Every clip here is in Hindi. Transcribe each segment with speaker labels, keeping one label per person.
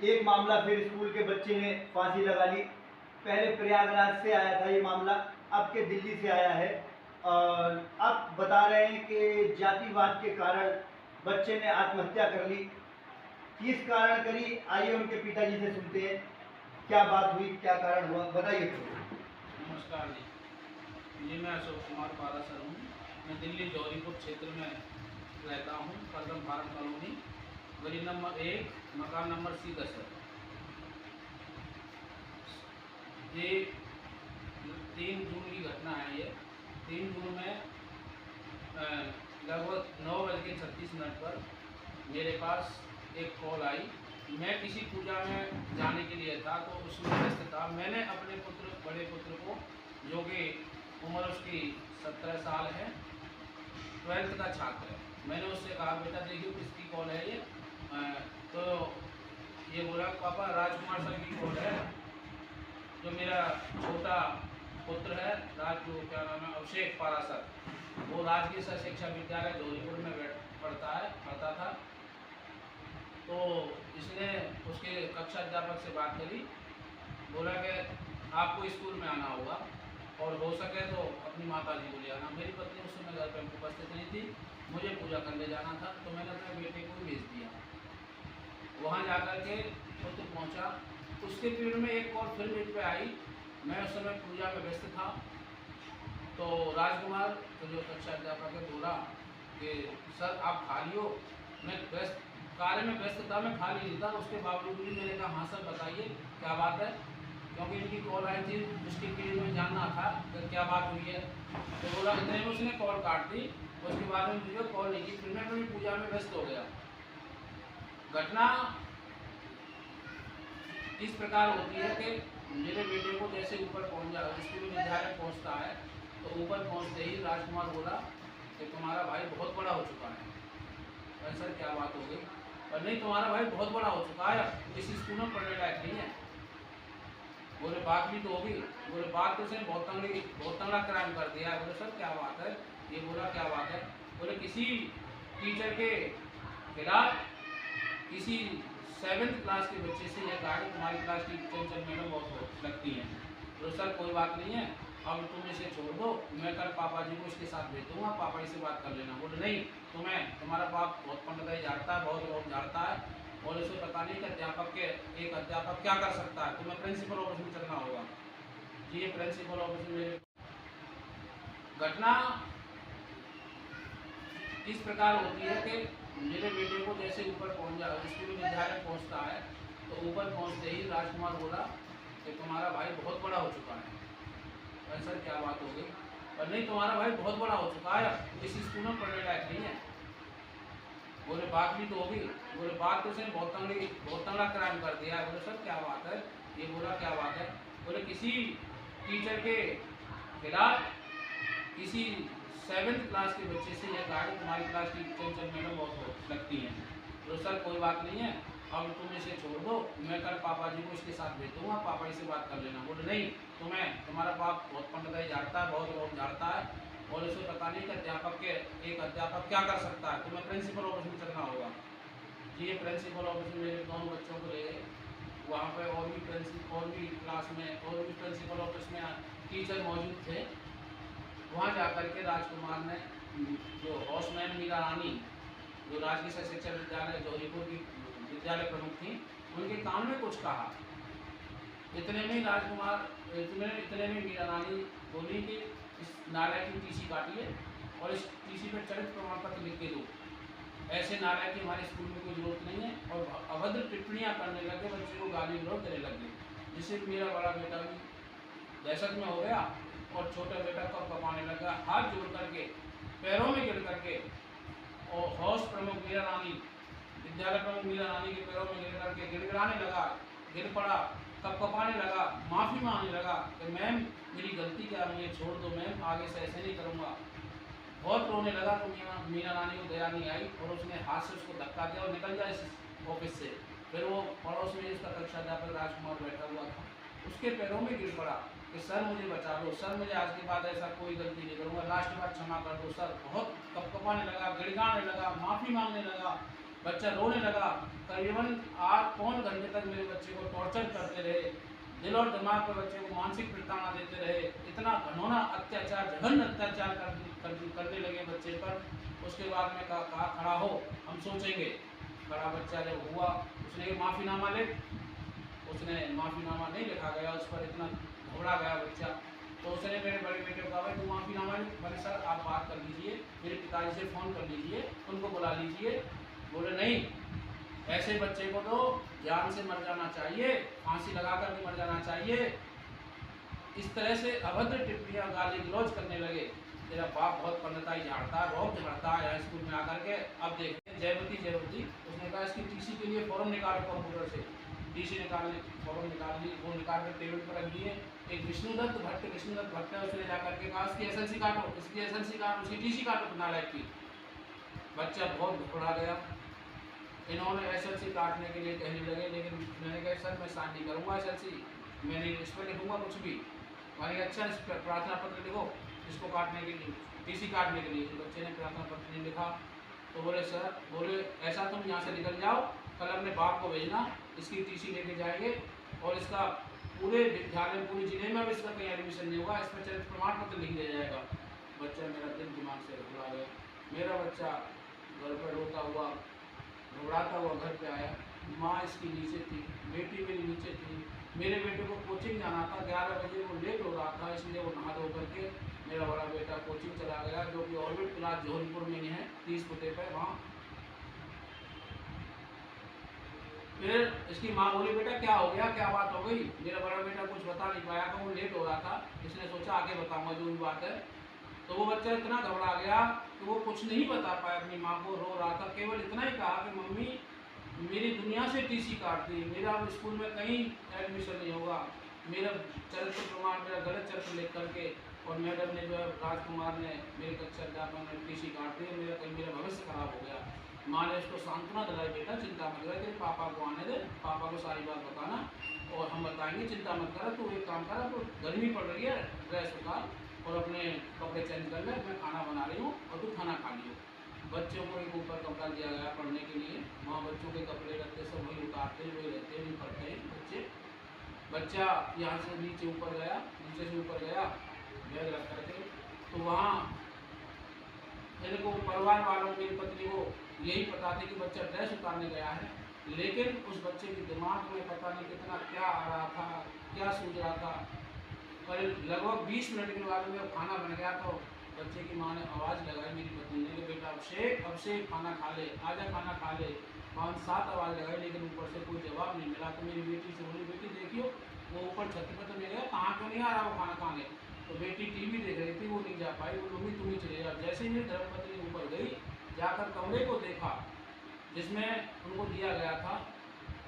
Speaker 1: एक मामला फिर स्कूल के बच्चे ने फांसी लगा ली। पहले प्रयागराज से आया था ये मामला, अब के दिल्ली से आया है। और अब बता रहे हैं कि जातिवाद के कारण बच्चे ने आत्महत्या कर ली। किस कारण करी, आइए उनके पिताजी से सुनते हैं क्या बात हुई, क्या कारण हुआ, बताइए।
Speaker 2: नमस्कार जी, मैं अशोक कुमार पारासर हूँ। मैं दिल्ली जौहरीपुर क्षेत्र में रहता हूँ, कदम फार्म कॉलोनी, गली नंबर 1, मकान नंबर C10 है। ये 3 जून की घटना है। ये 3 जून में लगभग 9:36 पर मेरे पास एक कॉल आई। मैं किसी पूजा में जाने के लिए था, तो उसमें व्यस्त था। मैंने अपने बड़े पुत्र को, जो कि उम्र उसकी 17 साल है, 12th का छात्र है, मैंने उससे कहा बेटा देखिए किसकी कॉल है ये। तो ये बोला पापा राजकुमार सर की कॉल है। जो मेरा छोटा पुत्र है क्या नाम है, अभिषेक पारासर, वो राजकीय सह शिक्षा विद्यालय जौहरीपुर में पढ़ता था। तो इसने उसके कक्षा अध्यापक से बात करी, बोला कि आपको स्कूल में आना होगा और हो सके तो अपनी माता जी को ले आना। मेरी पत्नी उस समय घर पर उपस्थित नहीं थी, मुझे पूजा करने जाना था, तो मैंने अपने बेटे को भेज दिया। वहाँ जाकर के पुत्र पहुँचा। उसके पीरियड में एक कॉल फिर मेरे पे आई। मैं उस समय पूजा में व्यस्त था। तो राजकुमार तो जो कक्षा अध्यापक है बोला कि सर आप खाली हो। मैं व्यस्त कार्य में व्यस्त था, मैं खाली नहीं था। उसके बावजूद भी मैंने कहा हाँ सर बताइए क्या बात है, क्योंकि इनकी कॉल आई थी, उसके पीरियड में जानना था कि क्या बात हुई है। तो बोला इतने में उसने कॉल काट दी। उसके बाद में मुझे कॉल नहीं की। फिर मैं अपनी पूजा में व्यस्त हो गया। घटना इस प्रकार होती है कि मेरे बेटे को जैसे ऊपर पहुँच जा स्कूल विद्यालय पहुँचता है, तो ऊपर पहुँचते ही राजकुमार बोला कि तुम्हारा भाई बहुत बड़ा हो चुका है। अरे सर क्या बात हो गई? और नहीं तुम्हारा भाई बहुत बड़ा हो चुका है, इस स्कूल में पढ़ने लायक नहीं है। बोले बात भी तो होगी। बोले बात तो उसने बहुत तंगड़ा क्राइम कर दिया। बोले सर क्या बात है? ये बोला क्या बात है? बोले किसी टीचर के खिलाफ किसी 7th क्लास के बच्चे से यह कहा कि तुम्हारी क्लास की चंचल मैडम बहुत लगती हैं। तो सर कोई बात नहीं है, अब तुम इसे छोड़ दो, मैं कल पापा जी को इसके साथ भेज दूँगा, पापा जी से बात कर लेना। बोले नहीं, तुम्हारा बाप बहुत पंडिताई झाड़ता है, बहुत लोग झाड़ता है, और इसे पता नहीं कि एक अध्यापक क्या कर सकता है, तुम्हें प्रिंसिपल ऑफिस में चलना होगा। जी ये प्रिंसिपल ऑफिस में मेरे घटना इस प्रकार होती है कि मेरे बेटे को जैसे ऊपर स्कूल विद्यालय पहुँचता है, तो ऊपर पहुँचते ही राजकुमार बोला कि तुम्हारा भाई बहुत बड़ा हो चुका है। अरे सर क्या बात हो गई? और नहीं तुम्हारा भाई बहुत बड़ा हो चुका है, इस स्कूल में पढ़ने लायक नहीं है। बोले बात भी तो होगी। बोले बात तो उसने बहुत तंगड़ा क्राइम कर दिया है। बोले सर क्या बात है? ये बोला क्या बात है? बोले किसी टीचर के खिलाफ किसी 7th क्लास के बच्चे से यह कहा कि तुम्हारी क्लास की चंचल मैडम बहुत लगती हैं। तो सर कोई बात नहीं है, अब तुम इसे छोड़ दो, मैं कल पापा जी को इसके साथ भेज दूँगा, पापा जी से बात कर लेना। बोले नहीं, तुम्हारा बाप बहुत पंडिताई झाड़ता है, बहुत लोग झाड़ता है, और इसे पता नहीं कि एक अध्यापक क्या कर सकता है, तुम्हें प्रिंसिपल ऑफिस में चलना होगा। जी ये प्रिंसिपल ऑफिस में मेरे दोनों बच्चों को ले गए। वहाँ पे और भी क्लास में और भी प्रिंसिपल ऑफिस में टीचर मौजूद थे। वहाँ जाकर के राजकुमार ने जो हाउसमैन मीरा रानी, जो राजकीय सह शिक्षा विद्यालय जौहरीपुर की विद्यालय प्रमुख थी, उनके कान में कुछ कहा। इतने में मीरा रानी बोली कि इस नालायक की टीसी काटिए और इस टीसी पर चरित्र प्रमाण पत्र लिख के दो। ऐसे नालायक की हमारे स्कूल में कोई जरूरत नहीं है। और अभद्र टिप्पणियाँ करने लगे, बच्चे को गाली गलौज देने लगे, जिससे मेरा बड़ा बेटा भी दहशत में हो गया और छोटा बेटा कब कपाने लगा, हाथ जोड़ करके पैरों में गिर करके, और हाउस प्रमुख मीरा रानी, विद्यालय प्रमुख मीरा रानी के पैरों में गिर करके गिड़गिड़ाने लगा, गिर पड़ा, कपाने लगा, माफ़ी मांगने लगा कि मैम मेरी गलती क्या, मुझे छोड़ दो मैम, आगे से ऐसे नहीं करूँगा। बहुत रोने लगा। तो मीरा रानी को दया नहीं आई और उसने हाथ से उसको धक्का दिया और निकल जाए इस ऑफिस से। फिर वो पड़ोस में उसका कक्षा अध्यापक राजकुमार बैठा हुआ था, उसके पैरों में गिर पड़ा कि सर मुझे बचा लो, सर मुझे आज के बाद ऐसा कोई गलती नहीं करूँगा, लास्ट बार क्षमा कर दो सर। बहुत कपकपाने लगा, गिड़गाने लगा, माफ़ी मांगने लगा। बच्चा रोने लगा। करीबन 8 पौन घंटे तक मेरे बच्चे को टॉर्चर करते रहे, दिल और दिमाग पर बच्चे को मानसिक प्रताड़ना देते रहे। इतना घिनौना अत्याचार, जघन्य अत्याचार करने लगे बच्चे पर। उसके बाद में कहा खड़ा हो, हम सोचेंगे। खड़ा बच्चा जब हुआ, उसने माफ़ीनामा लिख, उसने माफ़ीनामा नहीं लिखा गया, उस पर इतना घबरा गया बच्चा। तो उसने मेरे बड़े बेटे को कहा, भाई तू माफ़ीनामा लिख। मैंने सर आप बात कर लीजिए, मेरे पिताजी से फ़ोन कर लीजिए, उनको बुला लीजिए। बोले नहीं, ऐसे बच्चे को तो जान से मर जाना चाहिए, फांसी लगा कर के मर जाना चाहिए। इस तरह से अभद्र टिप्पणियाँ, गाली गलौज करने लगे। मेरा बाप बहुत पंडिताई झाड़ता, रौब झाड़ता है स्कूल में आकर के। अब देखते जयवती उसने कहा इसकी टीसी के लिए फॉर्म निकालो कंप्यूटर से। टीसी निकालने फॉर्म निकाल ली, वो निकाल कर टेबल पर रख दिए। एक विष्णुदत्त भट्ट है, उसने जाकर के कहा इसकी एसएलसी काटो, इसकी एसएलसी काटो, उसकी टीसी काटो नालायक की। बच्चा बहुत घबरा गया। इन्होंने एसएलसी काटने के लिए कहने लगे, लेकिन मैंने कहा सर मैं साइन नहीं करूँगा एसएलसी, मैंने इस पर लिखूँगा कुछ भी। मैंने कहा अच्छा इस पर प्रार्थना पत्र लिखो, इसको काटने के लिए, टीसी काटने के लिए। तो बच्चे ने प्रार्थना पत्र नहीं लिखा। तो बोले सर, बोले ऐसा तुम यहाँ से निकल जाओ, कल अपने बाप को भेजना, इसकी टीसी लेके जाएंगे और इसका पूरे विद्यालय, पूरे जिले में भी इसका कहीं एडमिशन नहीं होगा, इसमें चरित्र प्रमाण पत्र लिख दिया जाएगा। बच्चा मेरा दिल दिमाग से घबरा गया। मेरा बच्चा घर पर रोता हुआ, घबराता हुआ घर पे आया। माँ इसकी नीचे थी, बेटी मेरी नीचे थी। मेरे बेटे को कोचिंग जाना था, 11 बजे वो लेट हो रहा था, इसलिए वो नहा धो करके मेरा बड़ा बेटा कोचिंग चला गया, जो कि ऑर्बिट क्लास जौनपुर में ही है, 30 फुटे पे वहाँ। फिर इसकी माँ बोली बेटा क्या हो गया, क्या बात हो गई। मेरा बड़ा बेटा कुछ बता नहीं पाया था, वो लेट हो रहा था, इसने सोचा आगे बताऊँगा जो भी बात है। तो वो बच्चा इतना घबरा गया कि वो कुछ नहीं बता पाया अपनी माँ को, रो रहा था। केवल इतना ही कहा कि मम्मी मेरी दुनिया से टीसी काट दी, मेरा अब स्कूल में कहीं एडमिशन नहीं होगा, मेरा चरित्र प्रमाण, मेरा गलत चरित्र लिख करके, और मैडम ने जो है राजकुमार ने मेरे कक्षा अध्यापक ने टीसी काट दी, मेरा कहीं मेरा भविष्य खराब हो गया। माँ ने उसको सांत्वना दिलाई, बेटा चिंता मत कर, तेरे पापा को आने दे, पापा को सारी बात बताना और हम बताएंगे, चिंता मत कर। तू एक काम कर, तो गर्मी पड़ रही है, ड्रेस उतार और अपने कपड़े चेंज कर ले, मैं खाना बना रही हूँ और तू खाना खा लियो। बच्चों को एक ऊपर कपड़ा दिया गया पढ़ने के लिए, वहाँ बच्चों के कपड़े रखते सब वही उतारते, वही रहते, नहीं पढ़ते हैं बच्चे। बच्चा यहाँ से नीचे ऊपर गया, नीचे से ऊपर गया बैग रख करके, तो वहाँ मेरे को परिवार वालों, मेरी पत्नी को यही पता था कि बच्चा ड्रेस उतारने गया है, लेकिन उस बच्चे के दिमाग में पता नहीं कितना क्या आ रहा था, क्या सूझ रहा था। और लगभग 20 मिनट के बाद में खाना बन गया तो बच्चे की माँ ने आवाज़ लगाई, मेरी पत्नी ने, कि बेटा अभिषेक खाना खा ले, आजा खाना खा ले। 5-7 आवाज़ लगाई, लेकिन ऊपर से कोई जवाब नहीं मिला। तो मेरी बेटी से बोली, बेटी देखियो वो ऊपर छत पर तो नहीं गया, कहाँ क्यों नहीं आ रहा वो खाना खाने। तो बेटी टीवी देख रही थी, वो नहीं जा पाई, वो मम्मी तुम ही चले जाओ। जैसे ही मेरी धर्मपत्नी ऊपर गई, जाकर कमरे को देखा जिसमें उनको दिया गया था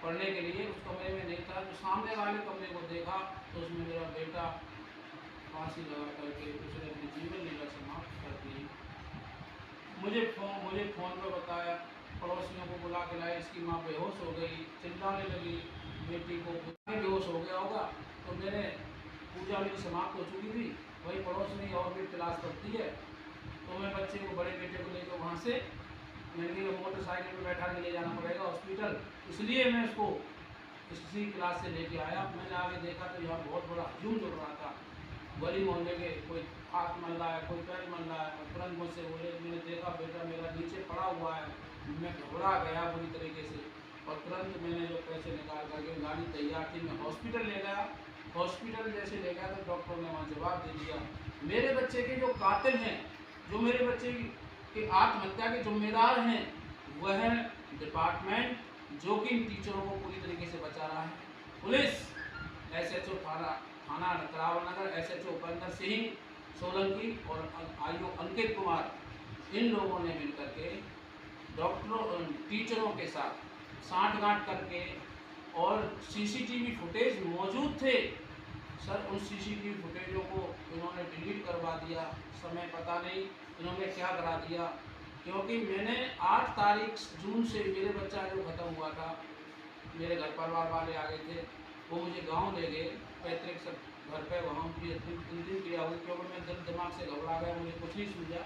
Speaker 2: पढ़ने के लिए, उस कमरे में नहीं था। तो सामने वाले कमरे को देखा तो उसमें मेरा बेटा फांसी लगा करके उसने अपनी जीवन लीला समाप्त कर दी। मुझे फ़ोन पर बताया, पड़ोसियों को बुला के लाए, इसकी माँ बेहोश हो गई, चिल्लाने लगी, बेटी को बेहोश हो गया होगा। तो मैंने पूजा मेरी समाप्त हो चुकी थी, वही पड़ोस में और भी क्लास पढ़ती है, तो मैं बच्चे को, बड़े बेटे को लेकर वहाँ से मैंने मोटरसाइकिल पर बैठा के ले जाना पड़ेगा हॉस्पिटल, इसलिए मैं उसको इसी क्लास से लेके आया। मैंने आगे देखा तो यहाँ बहुत बड़ा हजूम जुड़ रहा था, गली मोहल्ले के कोई हाथ मल रहा है, कोई पैर मल रहा है, और तुरंत मुझसे बोले, मैंने देखा बेटा मेरा नीचे पड़ा हुआ है, मैं घबरा गया बुरी तरीके से, और तुरंत मैंने जो पैसे निकाल करके, गाड़ी तैयार थी, मैं हॉस्पिटल ले गया। हॉस्पिटल जैसे ले गया तो डॉक्टर ने वहाँ जवाब दे दिया, मेरे बच्चे के जो कातिल हैं, जो मेरे बच्चे की आत्महत्या के जिम्मेदार हैं, वह डिपार्टमेंट जो कि इन टीचरों को पूरी तरीके से बचा रहा है। पुलिस, SHO थाना करावल नगर, SHO उपेंद्र सिंह सोलंकी और IO अंकित कुमार, इन लोगों ने मिलकर के डॉक्टरों, टीचरों के साथ साठगांठ करके, और CCTV फुटेज मौजूद थे सर, उन CCTV फुटेजों को इन्होंने डिलीट करवा दिया। समय पता नहीं इन्होंने क्या करा दिया, क्योंकि मैंने 8 जून से मेरे बच्चा जो ख़त्म हुआ था, मेरे घर परिवार वाले आ गए थे, वो मुझे गांव ले गए, पैतृक सब घर पे, वहाँ की अंतिम क्रिया हुई, क्योंकि मैं दिल दिमाग से घबरा गया, मुझे कुछ नहीं सूझा।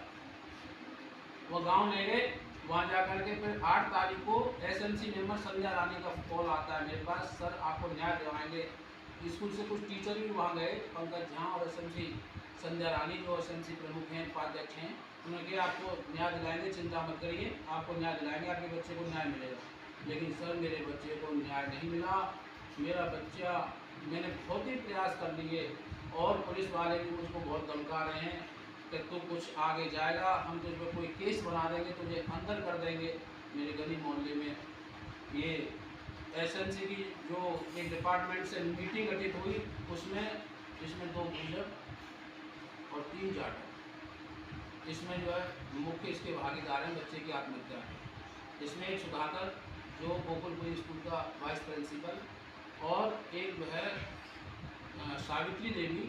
Speaker 2: वो गांव ले गए वहाँ जा करके फिर 8 तारीख को एसएमसी मेंबर संध्या रानी का कॉल आता है मेरे पास, सर आपको न्याय दिलवाएंगे। स्कूल से कुछ टीचर भी वहाँ गए, पंकज झा और एसएमसी संध्या रानी जो एसएमसी प्रमुख हैं, उपाध्यक्ष हैं, उन्होंने कहा आपको न्याय दिलाएंगे, चिंता मत करिए, आपको न्याय दिलाएंगे, आपके बच्चे को न्याय मिलेगा। लेकिन सर मेरे बच्चे को न्याय नहीं मिला। मेरा बच्चा, मैंने बहुत ही प्रयास कर लिए और पुलिस वाले भी मुझको बहुत धमका रहे हैं कि तू कुछ आगे जाएगा, हम तुझ पर कोई केस बना देंगे, तुझे अंदर कर देंगे। मेरे गली मोहल्ले में ये एसएमसी की जो एक डिपार्टमेंट से मीटिंग गठित हुई, उसमें इसमें 2 गुर्जर और 3 जाट, इसमें जो है मुख्य इसके भागीदार हैं बच्चे की आत्महत्या है। इसमें एक सुधाकर जो गोकुलपुरी स्कूल का वाइस प्रिंसिपल, और एक जो है सावित्री देवी,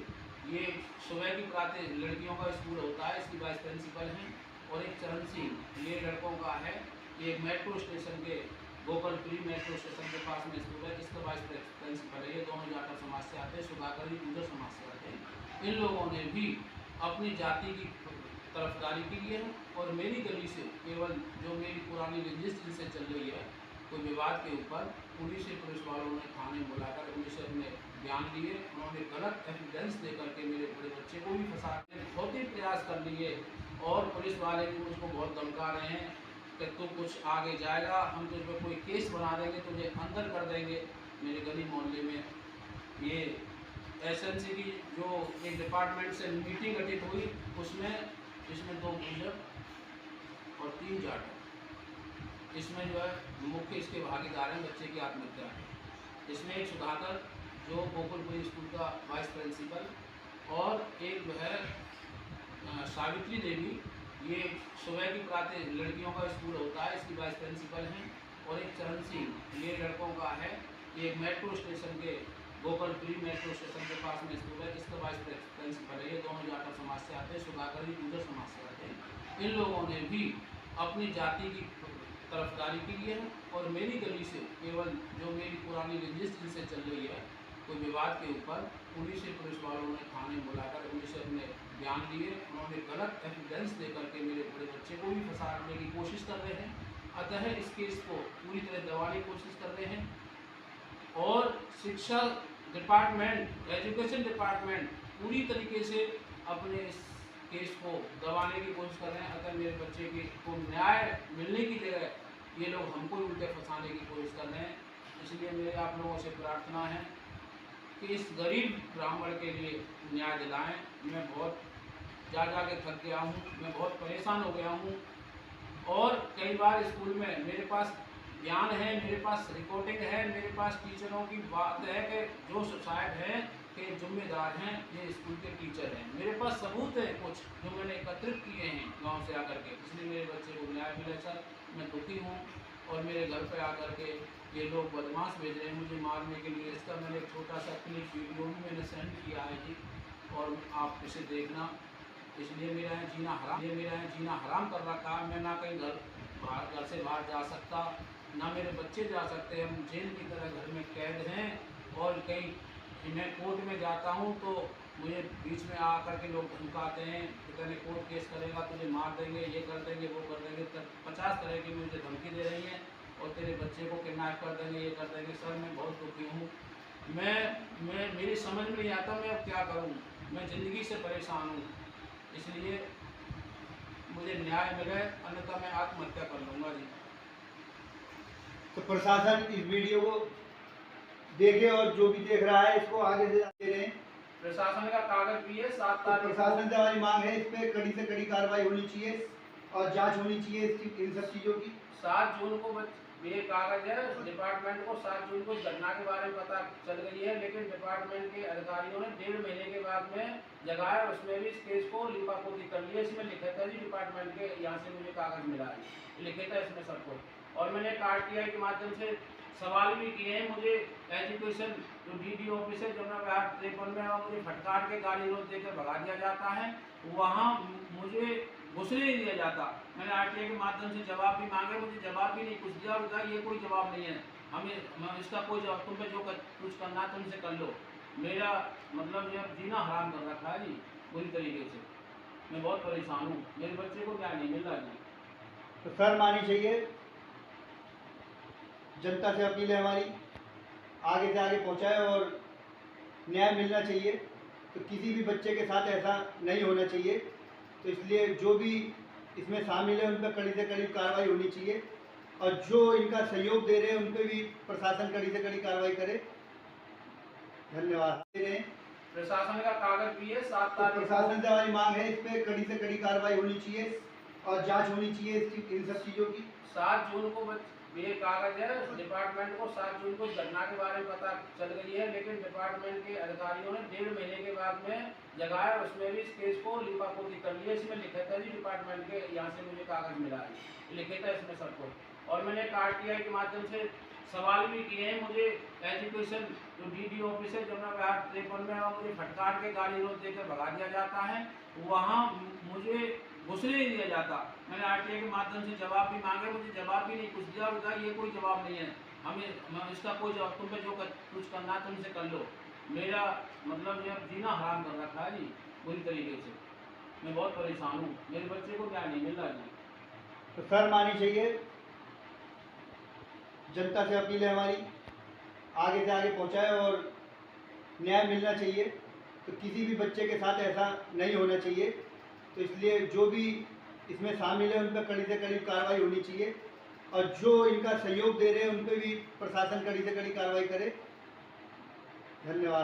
Speaker 2: ये सुबह की प्रातः लड़कियों का स्कूल होता है, इसकी वाइस प्रिंसिपल हैं। और एक चरण सिंह, ये लड़कों का है, ये मेट्रो स्टेशन के गोकुलपुरी मेट्रो स्टेशन के पास में स्कूल है, इसका वाइस प्रिंसिपल है। ये दोनों जाटव समाज से आते हैं, सुधाकर जी गुर्जर समाज से आते हैं। इन लोगों ने भी अपनी जाति की तरफदारी की है और मेरी गली से केवल जो मेरी पुरानी रंजिश जिनसे चल रही है कोई विवाद के ऊपर, पुलिस वालों ने थाने बुलाकर उनसे अपने बयान लिए। उन्होंने गलत एविडेंस दे करके मेरे बड़े बच्चे को भी फंसा के बहुत ही प्रयास कर लिए और पुलिस वाले भी मुझको बहुत धमका रहे हैं कि तू कुछ आगे जाएगा, हम तुझ पर कोई केस बना देंगे, तुझे अंदर कर देंगे। मेरे गली मोहल्ले में ये एसएमसी की जो एक डिपार्टमेंट से मीटिंग गठित हुई, उसमें इसमें 2 गुर्जर और 3 जाट, इसमें जो है मुख्य इसके भागीदार हैं बच्चे की आत्महत्या है। इसमें एक सुधाकर जो गोकुलपुरी स्कूल का वाइस प्रिंसिपल, और एक जो है सावित्री देवी, ये सुबह की प्रातः लड़कियों का स्कूल होता है, इसकी वाइस प्रिंसिपल हैं। और एक चरण सिंह, ये लड़कों का है, ये मेट्रो स्टेशन के गोकुलपुरी मेट्रो स्टेशन के पास में स्कूल है, इसका वाइस प्रिंसिपल है। ये दोनों जाटव समाज से आते हैं, सुधाकर जी गुर्जर समाज से आते हैं। इन लोगों ने भी अपनी जाति की तरफदारी की है और मेरी गली से केवल जो मेरी पुरानी रंजिश जिनसे चल रही है कोई विवाद के ऊपर, पुलिस वालों ने थाने बुलाकर उनसे अपने बयान लिए। उन्होंने गलत एविडेंस दे करके मेरे बड़े बच्चे को भी फंसाने की कोशिश कर रहे हैं। अतः इस केस को पूरी तरह दबाने की कोशिश कर रहे हैं और शिक्षा डिपार्टमेंट, एजुकेशन डिपार्टमेंट पूरी तरीके से अपने इस केस को दबाने की कोशिश कर रहे हैं। अगर मेरे बच्चे को न्याय मिलने की जगह ये लोग हमको ही उल्टे फंसाने की कोशिश कर रहे हैं। इसलिए मेरे आप लोगों से प्रार्थना है कि इस गरीब ब्राह्मण के लिए न्याय दिलाएं। मैं बहुत जा के थक गया हूँ, मैं बहुत परेशान हो गया हूँ और कई बार स्कूल में मेरे पास बयान है, मेरे पास रिकॉर्डिंग है, मेरे पास टीचरों की बात है कि जो साहब हैं के जिम्मेदार हैं ये स्कूल के टीचर हैं। मेरे पास सबूत है कुछ जो मैंने एकत्रित किए हैं गांव से आकर के, इसलिए मेरे बच्चे को न्याय मिले। सर मैं दुखी हूँ और मेरे घर पे आकर के ये लोग बदमाश भेज रहे हैं मुझे मारने के लिए। इसका मैंने एक छोटा सा क्लिप वीडियो भी मैंने सेंड किया है जी, और आप इसे देखना। इसलिए मेरा यहाँ जीना हराम, ये मेरा यहाँ जीना हराम कर रखा है। मैं ना कहीं घर से बाहर जा सकता, ना मेरे बच्चे जा सकते। हम जेल की तरह घर में कैद हैं और कहीं मैं कोर्ट में जाता हूँ तो मुझे बीच में आकर के लोग धमकाते हैं कि तेरे कोर्ट केस करेगा, तुझे मार देंगे, ये कर देंगे, वो कर देंगे। 50 तरह की मुझे धमकी दे रही हैं और तेरे बच्चे को किडनैप कर देंगे, ये कर देंगे। सर मैं बहुत दुखी हूँ, मैं मेरी समझ में नहीं आता मैं अब क्या करूँ। मैं ज़िंदगी से परेशान हूँ, इसलिए मुझे न्याय मिले, अन्यथा मैं आत्महत्या कर लूँगा जी।
Speaker 1: तो प्रशासन इस वीडियो को देखे और जो भी देख रहा है इसको आगे से दे रहे हैं।
Speaker 2: प्रशासन का कागज भी है 7
Speaker 1: तो
Speaker 2: तारीख।
Speaker 1: प्रशासन से हमारी मांग है इस पे कड़ी से कड़ी कार्रवाई होनी चाहिए और जांच होनी चाहिए इन सब चीज़ों की।
Speaker 2: 7 जून को ये कागज है डिपार्टमेंट को, 7 जून को इस घटना के बारे में पता चल गई है, लेकिन डिपार्टमेंट के अधिकारियों ने 1.5 महीने के बाद में जगाया, उसमें भी इस केस को लिपापोती कर लिया। इसमें लिखा था जी डिपार्टमेंट के यहाँ से मुझे कागज मिला है, लिखे था इसमें सबको। और मैंने RTI के माध्यम से सवाल भी किए हैं। मुझे एजुकेशन जो DD ऑफिस है जमुना विहार 53 में, वहाँ मुझे फटकार के गाड़ी रोड देकर भगा दिया जाता है, वहाँ मुझे घुसने नहीं दिया जाता। मैंने RTI के माध्यम से जवाब भी मांगे, मुझे जवाब भी नहीं कुछ दिया। उनका ये कोई जवाब नहीं है, हमें इसका कोई जवाब, तुम पे जो कुछ करना है तुमसे कर लो। मेरा मतलब ये जीना हराम कर रखा है जी पूरी तरीके से। मैं बहुत परेशान हूँ, मेरे बच्चे को क्या नहीं मिल रहा जी।
Speaker 1: तो शर्म आनी चाहिए। जनता से अपील है हमारी, आगे से आगे पहुँचाए और न्याय मिलना चाहिए। तो किसी भी बच्चे के साथ ऐसा नहीं होना चाहिए। तो इसलिए जो भी इसमें शामिल है उन पर कड़ी से कड़ी कार्रवाई होनी चाहिए और जो इनका सहयोग दे रहे हैं उन पर भी प्रशासन कड़ी से कड़ी कार्रवाई करे। धन्यवाद। दे रहे हैं
Speaker 2: प्रशासन का कागज भी है 7
Speaker 1: तो
Speaker 2: तारीख को।
Speaker 1: प्रशासन से हमारी मांग है, इस पर कड़ी से कड़ी कार्रवाई होनी चाहिए और जांच होनी चाहिए इन सब चीज़ों की।
Speaker 2: 7 जून को ये कागज है डिपार्टमेंट को, 7 जून को इस घटना के बारे में पता चल गई है, लेकिन डिपार्टमेंट के अधिकारियों ने 1.5 महीने के बाद में जगाया, उसमें भी इस केस को लिपापोती कर लिया। इसमें लिखा था जी डिपार्टमेंट के यहाँ से मुझे कागज मिला है, लिखे था इसमें सब कुछ। और मैंने RTI के माध्यम से सवाल भी किए हैं। मुझे एजुकेशन जो DD ऑफिस है जमुना विहार 53 में, वहाँ मुझे फटकार के गाड़ी रोड देकर भगा दिया जाता है, वहाँ मुझे घुसने नहीं दिया जाता। मैंने RTI के माध्यम से जवाब भी मांगे, मुझे जवाब भी नहीं कुछ दिया। बताया ये कोई जवाब नहीं है, हमें इसका कोई जवाब, तुम पे जो कुछ करना है तुमसे कर लो। मेरा मतलब ये जीना हराम कर रखा है जी बुरी तरीके से। मैं बहुत परेशान हूँ, मेरे बच्चे को क्या नहीं मिल रहा जी।
Speaker 1: तो शर्म आनी चाहिए। जनता से अपील है हमारी, आगे से आगे पहुँचाए और न्याय मिलना चाहिए। तो किसी भी बच्चे के साथ ऐसा नहीं होना चाहिए। तो इसलिए जो भी इसमें शामिल है उन पर कड़ी से कड़ी कार्रवाई होनी चाहिए और जो इनका सहयोग दे रहे हैं उन पर भी प्रशासन कड़ी से कड़ी कार्रवाई करे। धन्यवाद।